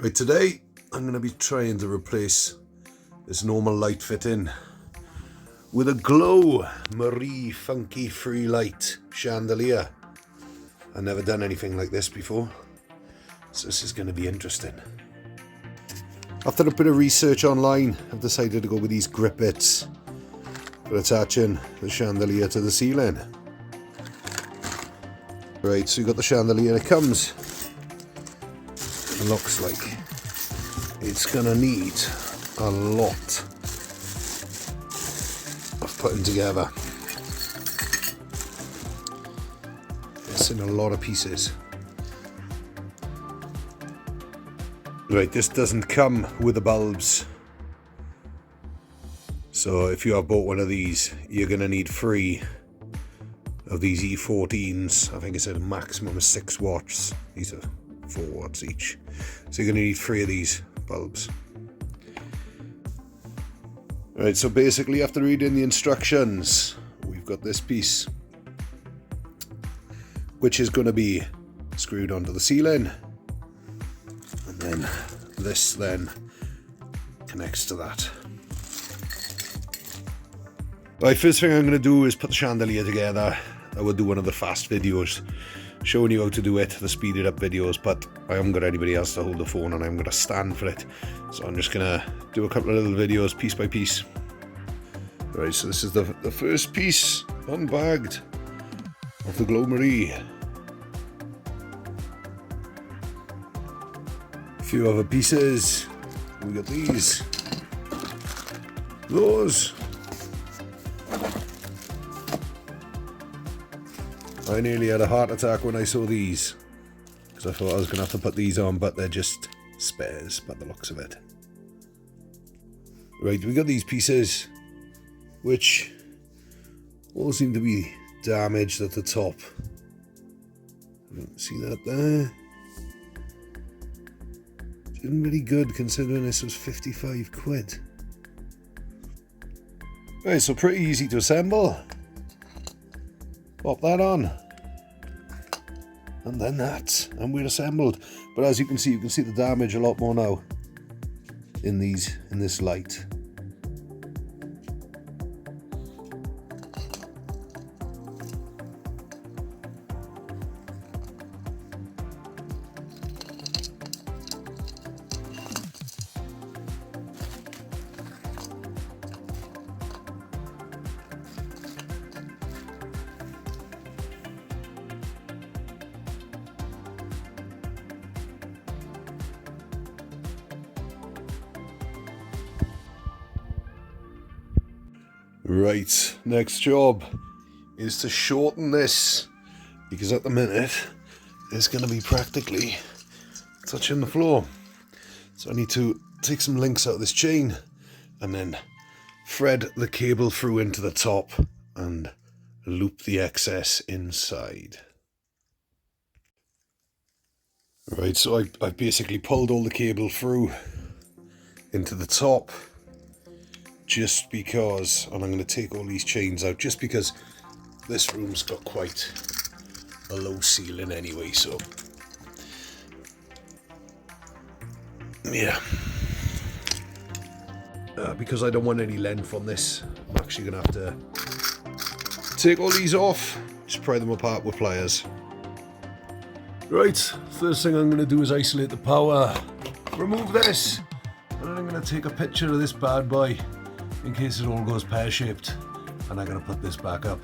Right, today I'm going to be trying to replace this normal light fitting with a glow Marie Funky Free Light Chandelier. I've never done anything like this before, so this is going to be interesting. After a bit of research online, I've decided to go with these grip bits for attaching the chandelier to the ceiling. Right, so you've got the chandelier. It comes, it looks like it's gonna need a lot of putting together. It's in a lot of pieces. Right, this doesn't come with the bulbs, so if you have bought one of these, you're gonna need 3 of these E14s. I think it's a maximum of 6 watts. These are 4 watts each, so you're gonna need 3 of these bulbs. Right, so basically after reading the instructions, we've got this piece which is going to be screwed onto the ceiling, and then this then connects to that. Right, first thing I'm going to do is put the chandelier together. I will do one of the fast videos showing you how to do it, the speeded up videos, but I haven't got anybody else to hold the phone and I'm going to stand for it, so I'm just going to do a couple of little videos piece by piece. Right, so this is the first piece unbagged of the Glow Marie. A few other pieces. We got these, those. I nearly had a heart attack when I saw these, because I thought I was going to have to put these on, but they're just spares by the looks of it. Right, we got these pieces, which all seem to be damaged at the top. See that there? Isn't really good considering this was 55 quid. Right, so pretty easy to assemble. Pop that on, and then that, and we're assembled. But as you can see the damage a lot more now in this light. Right, next job is to shorten this, because at the minute it's going to be practically touching the floor. So I need to take some links out of this chain and then thread the cable through into the top and loop the excess inside. Right, so I basically pulled all the cable through into the top, just because, and I'm going to take all these chains out just because this room's got quite a low ceiling anyway, so yeah. Because I don't want any length on this, I'm actually going to have to take all these off, just pry them apart with pliers. Right, first thing I'm going to do is isolate the power, remove this, and then I'm going to take a picture of this bad boy in case it all goes pear-shaped, and I'm going to put this back up.